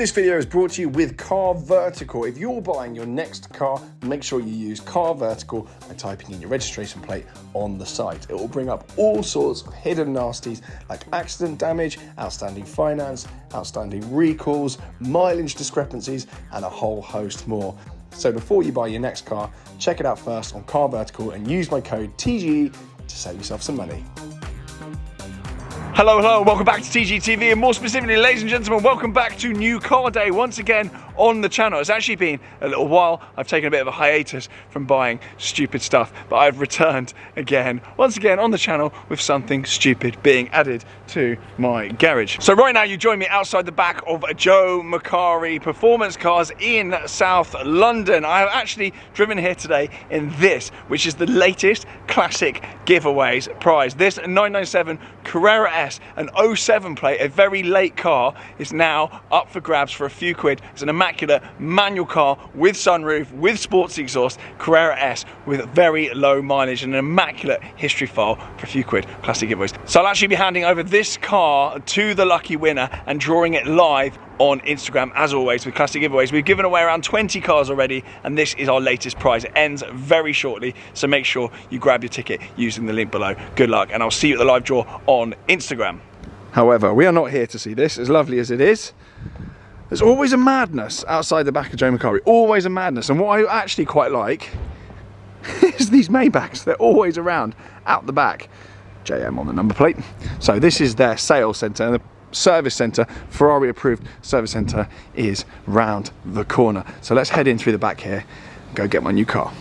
This video is brought to you with Car Vertical. If you're buying your next car, make sure you use Car Vertical by typing in your registration plate on the site. It will bring up all sorts of hidden nasties like accident damage, outstanding finance, outstanding recalls, mileage discrepancies, and a whole host more. So before you buy your next car, check it out first on Car Vertical and use my code TGE to save yourself some money. Hello, welcome back to TGTV, and more specifically, ladies and gentlemen, welcome back to New Car Day once again on the channel. It's actually been a little while. I've taken a bit of a hiatus from buying stupid stuff, but I've returned once again on the channel with something stupid being added to my garage. So right now you join me outside the back of Joe Macari Performance Cars in South London. I have actually driven here today in this, which is the latest classic giveaways prize. This 997 Carrera S, an 07 plate, a very late car, is now up for grabs for a few quid. It's an immaculate manual car with sunroof, with sports exhaust, Carrera S with very low mileage and an immaculate history file for a few quid. Classic giveaways. So I'll actually be handing over this car to the lucky winner and drawing it live on Instagram, as always, with classic giveaways. We've given away around 20 cars already, and this is our latest prize. It ends very shortly, so make sure you grab your ticket using the link below. Good luck, and I'll see you at the live draw on Instagram. However, we are not here to see this, as lovely as it is. There's always a madness outside the back of Joe Macari, always a madness, and what I actually quite like is these Maybachs. They're always around, out the back. JM on the number plate. So this is their sales centre, and the service centre, Ferrari approved service centre, is round the corner. So let's head in through the back here and go get my new car.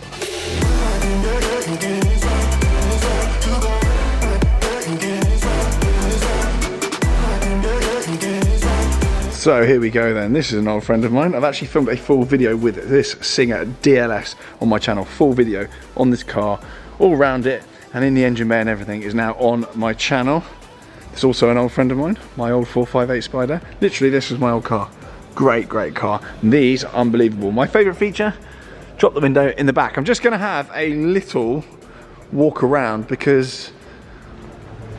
So here we go then. This is an old friend of mine. I've actually filmed a full video with this Singer DLS on my channel. Full video on this car, all around it, and in the engine bay and everything is now on my channel. It's also an old friend of mine, my old 458 Spider. Literally, this was my old car. Great car. And these are unbelievable. My favourite feature, drop the window in the back. I'm just going to have a little walk around because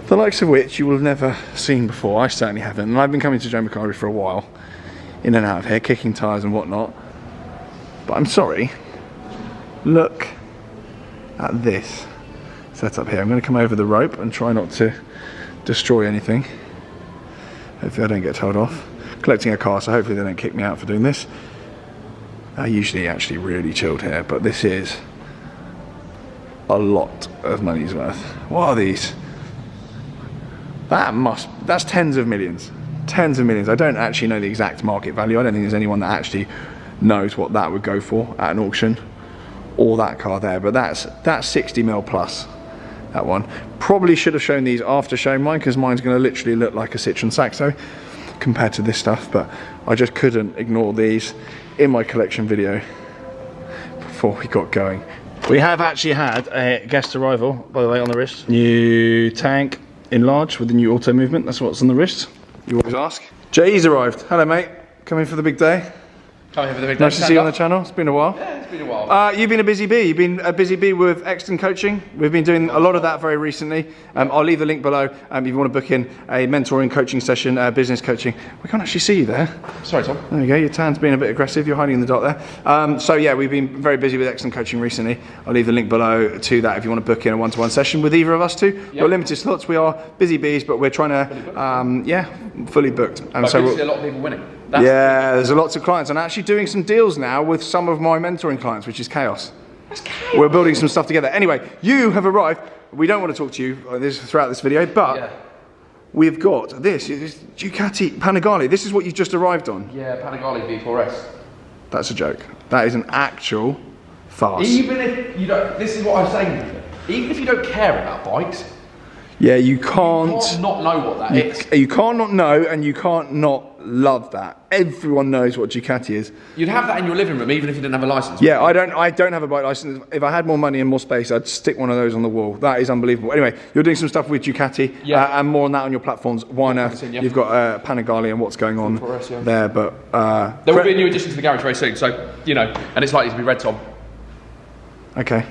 the likes of which you will have never seen before. I certainly haven't. And I've been coming to Joe Macari for a while, in and out of here, kicking tyres and whatnot. But I'm sorry, look at this setup here. I'm going to come over the rope and try not to destroy anything. Hopefully I don't get told off. Collecting a car, so hopefully they don't kick me out for doing this. I usually actually really chilled here, but this is a lot of money's worth. What are these? That's tens of millions. Tens of millions. I don't actually know the exact market value. I don't think there's anyone that actually knows what that would go for at an auction, or that car there, but that's 60 mil plus. That one. Probably should have shown these after showing mine, because mine's going to literally look like a Citroen Saxo compared to this stuff, but I just couldn't ignore these in my collection video before we got going. We have actually had a guest arrival, by the way, on the wrist. New tank enlarged with the new auto movement. That's what's on the wrist. You always ask. Jay's arrived. Hello, mate. Coming for the big day. Coming here for the big day. Nice to see you on the channel. It's been a while. Yeah, it's been a while. You've been a busy bee. You've been a busy bee with Exton Coaching. We've been doing a lot of that very recently. I'll leave the link below if you want to book in a mentoring coaching session, business coaching. We can't actually see you there. Sorry, Tom. There you go. Your tan's being a bit aggressive. You're hiding in the dark there. So yeah, we've been very busy with Exton Coaching recently. I'll leave the link below to that if you want to book in a one-to-one session with either of us two. Yep. Got limited slots. We are busy bees, but we're trying to, fully booked. And so we'll see a lot of people winning. There's a lot of clients, and actually doing some deals now with some of my mentoring clients, which is chaos. That's chaos. We're building some stuff together. Anyway, you have arrived. We don't want to talk to you throughout this video, but we've got this Ducati Panigale. This is what you just arrived on. Yeah, Panigale V4S. That's a joke. That is an actual farce. Even if you don't, this is what I'm saying. Even if you don't care about bikes, yeah, you can't not know what that is. You can't not know, and you can't not love that. Everyone knows what Ducati is. You'd have that in your living room even if you didn't have a license. Yeah, I don't have a bike license. If I had more money and more space, I'd stick one of those on the wall. That is unbelievable. Anyway, you're doing some stuff with Ducati, and more on that on your platforms. Why on earth? You've got Panigale and what's going on there, but there will be a new addition to the garage very soon. So and it's likely to be red, Tom. Okay.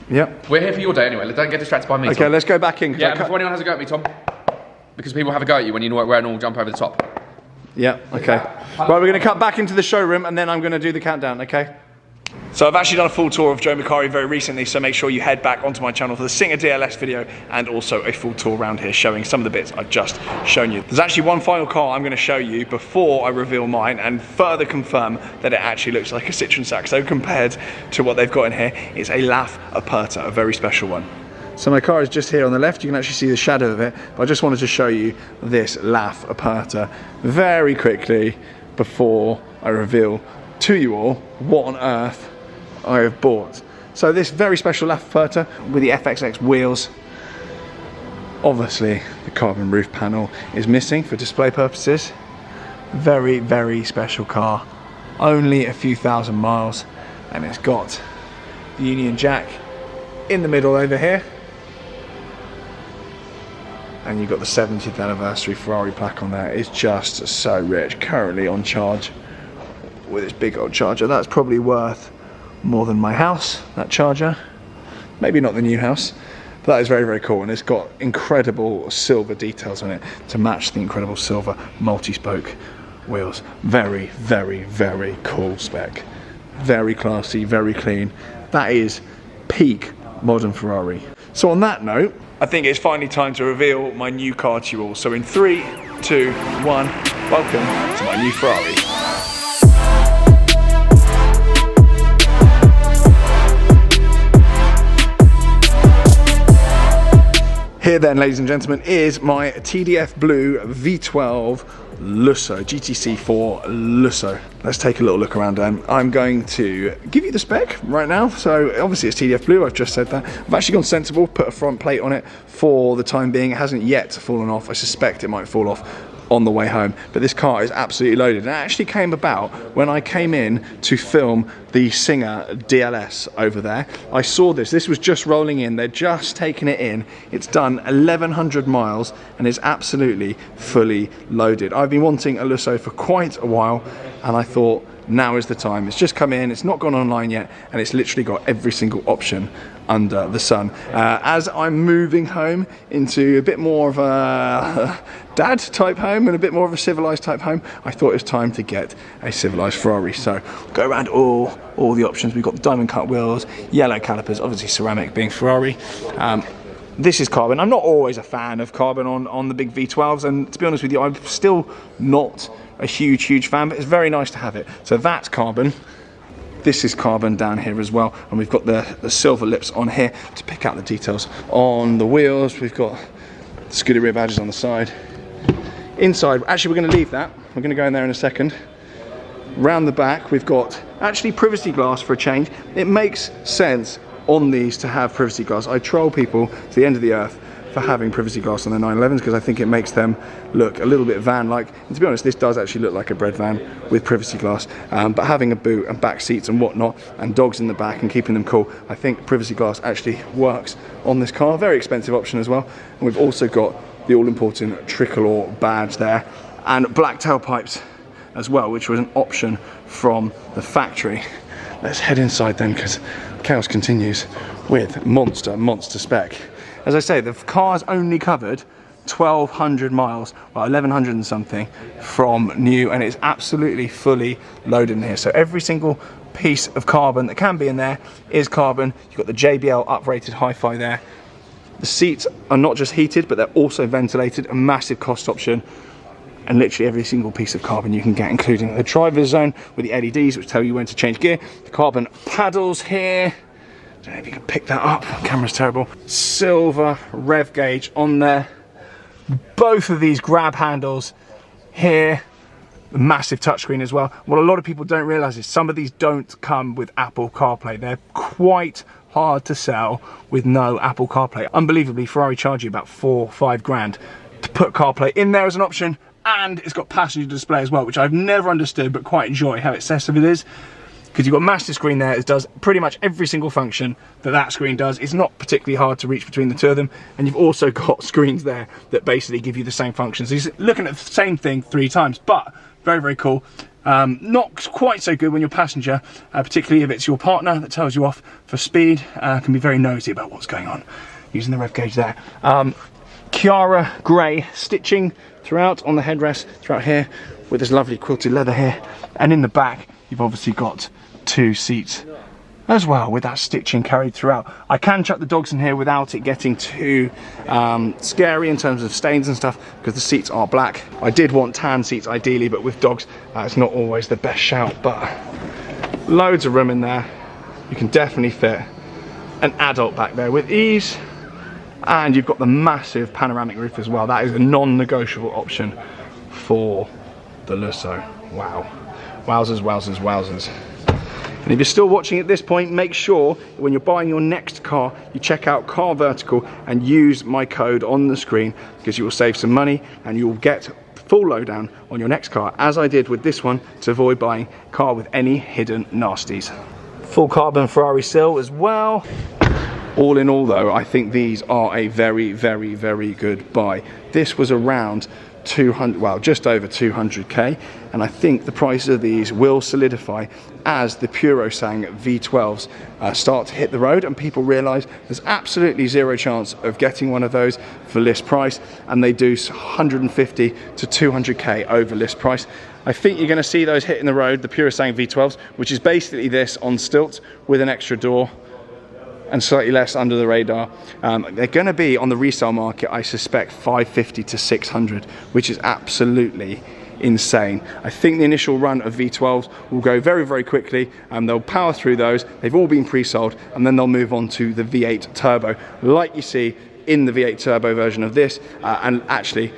Yep. We're here for your day anyway. Don't get distracted by me. Okay, Tom. Let's go back in. Yeah, before anyone has a go at me, Tom, because people have a go at you when you wear an all jump over the top. Yeah, okay. Right, we're going to cut back into the showroom and then I'm going to do the countdown, okay? So I've actually done a full tour of Joe Macari very recently, so make sure you head back onto my channel for the Singer DLS video and also a full tour around here showing some of the bits I've just shown you. There's actually one final car I'm going to show you before I reveal mine and further confirm that it actually looks like a Citroen Saxo compared to what they've got in here. It's a LAF Aperta, a very special one. So my car is just here on the left, you can actually see the shadow of it, but I just wanted to show you this LAF Aperta very quickly before I reveal to you all what on earth I have bought. So this very special LAF Aperta with the FXX wheels. Obviously the carbon roof panel is missing for display purposes. Very, very special car. Only a few thousand miles, and it's got the Union Jack in the middle over here. And you've got the 70th anniversary Ferrari plaque on there. It's just so rich. Currently on charge with its big old charger. That's probably worth more than my house, that charger. Maybe not the new house, but that is very, very cool. And it's got incredible silver details on it to match the incredible silver multi-spoke wheels. Very, very, very cool spec. Very classy, very clean. That is peak modern Ferrari. So on that note, I think it's finally time to reveal my new car to you all. So in 3, 2, 1, welcome to my new Ferrari. Here then, ladies and gentlemen, is my TDF Blue V12 Lusso, GTC4 Lusso. Let's take a little look around. I'm going to give you the spec right now. So obviously it's TDF Blue, I've just said that. I've actually gone sensible, put a front plate on it for the time being. It hasn't yet fallen off. I suspect it might fall off on the way home, but this car is absolutely loaded. And it actually came about when I came in to film the Singer DLS over there. I saw this was just rolling in, they're just taking it in. It's done 1100 miles and is absolutely fully loaded. I've been wanting a Lusso for quite a while and I thought now is the time. It's just come in, it's not gone online yet, and it's literally got every single option under the sun. As I'm moving home into a bit more of a dad type home and a bit more of a civilized type home, I thought it was time to get a civilized Ferrari. So go around all the options. We've got diamond cut wheels, yellow calipers, obviously ceramic being Ferrari. This is carbon. I'm not always a fan of carbon on the big V12s, and to be honest with you, I'm still not a huge fan, but it's very nice to have it. So that's carbon. This is carbon down here as well, and we've got the silver lips on here to pick out the details on the wheels. We've got the Scuderia badges on the side. Inside, actually we're going to leave that. We're going to go in there in a second. Round the back, we've got actually privacy glass for a change. It makes sense on these to have privacy glass. I troll people to the end of the earth for having privacy glass on their 911s because I think it makes them look a little bit van-like. And to be honest, this does actually look like a bread van with privacy glass. But having a boot and back seats and whatnot, and dogs in the back and keeping them cool, I think privacy glass actually works on this car. Very expensive option as well. And we've also got the all-important tricolor badge there, and black tailpipes as well, which was an option from the factory. Let's head inside then, because chaos continues with monster spec. As I say, the car's only covered 1,200 miles, well 1,100 and something from new, and it's absolutely fully loaded in here. So every single piece of carbon that can be in there is carbon. You've got the JBL uprated hi-fi there. The seats are not just heated, but they're also ventilated, a massive cost option. And literally every single piece of carbon you can get, including the driver's zone with the LEDs, which tell you when to change gear. The carbon paddles here. Don't know if you can pick that up, the camera's terrible. Silver rev gauge on there. Both of these grab handles here. The massive touchscreen as well. What a lot of people don't realize is some of these don't come with Apple CarPlay. They're quite hard to sell with no Apple CarPlay. Unbelievably, Ferrari charge you about 4 or 5 grand to put CarPlay in there as an option. And it's got passenger display as well, which I've never understood, but quite enjoy how excessive it is. Because you've got massive screen there, it does pretty much every single function that screen does. It's not particularly hard to reach between the two of them. And you've also got screens there that basically give you the same functions. So you're looking at the same thing 3 times, but very, very cool. Not quite so good when you're passenger, particularly if it's your partner that tells you off for speed. Can be very nosy about what's going on using the rev gauge there. Chiara grey stitching throughout on the headrest, throughout here. with this lovely quilted leather here. And in the back, you've obviously got 2 seats as well, with that stitching carried throughout. I can chuck the dogs in here without it getting too scary in terms of stains and stuff, because the seats are black. I did want tan seats ideally, but with dogs, it's not always the best shout. But loads of room in there. You can definitely fit an adult back there with ease. And you've got the massive panoramic roof as well. That is a non-negotiable option for the Lusso. Wow. Wowzers, wowzers, wowzers. And if you're still watching at this point, make sure when you're buying your next car, you check out Car Vertical and use my code on the screen, because you will save some money and you will get full lowdown on your next car, as I did with this one, to avoid buying a car with any hidden nasties. Full carbon Ferrari sill as well. All in all though, I think these are a very, very, very good buy. This was around 200, well, just over 200k, and I think the prices of these will solidify as the Purosang V12s start to hit the road and people realize there's absolutely zero chance of getting one of those for list price, and they do 150 to 200k over list price. I think you're going to see those hitting the road, the Purosang V12s, which is basically this on stilts with an extra door and slightly less under the radar. They're going to be on the resale market, I suspect, 550 to 600, which is absolutely insane. I think the initial run of V12s will go very, very quickly, and they'll power through those. They've all been pre-sold, and then they'll move on to the V8 Turbo, like you see in the V8 Turbo version of this, and actually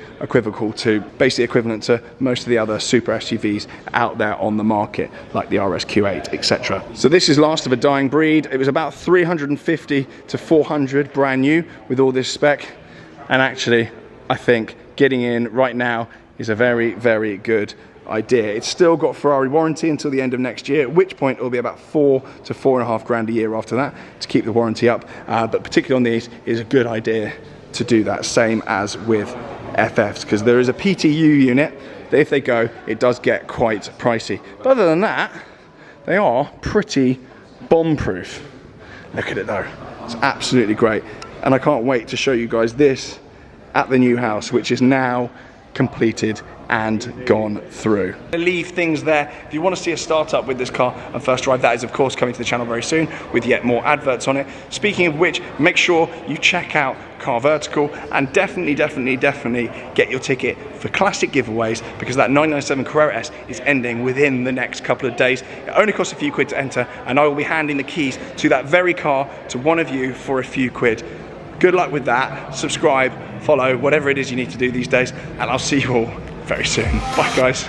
basically equivalent to most of the other super SUVs out there on the market, like the RSQ8, etc. So this is last of a dying breed. It was about 350 to 400 brand new with all this spec, and actually I think getting in right now is a very, very good idea. It's still got Ferrari warranty until the end of next year, at which point it will be about 4 to 4.5 grand a year after that to keep the warranty up. But particularly on these, is a good idea to do that, same as with FFs, because there is a PTU unit that if they go, it does get quite pricey. But other than that, they are pretty bomb-proof. Look at it though, it's absolutely great. And I can't wait to show you guys this at the new house, which is now completed and gone through. Leave things there. If you want to see a startup with this car and first drive, that is of course coming to the channel very soon with yet more adverts on it. Speaking of which, make sure you check out Car Vertical, and definitely get your ticket for classic giveaways, because that 997 Carrera S is ending within the next couple of days. It only costs a few quid to enter, and I will be handing the keys to that very car to one of you for a few quid. Good luck with that. Subscribe, follow, whatever it is you need to do these days, and I'll see you all very soon. Bye guys.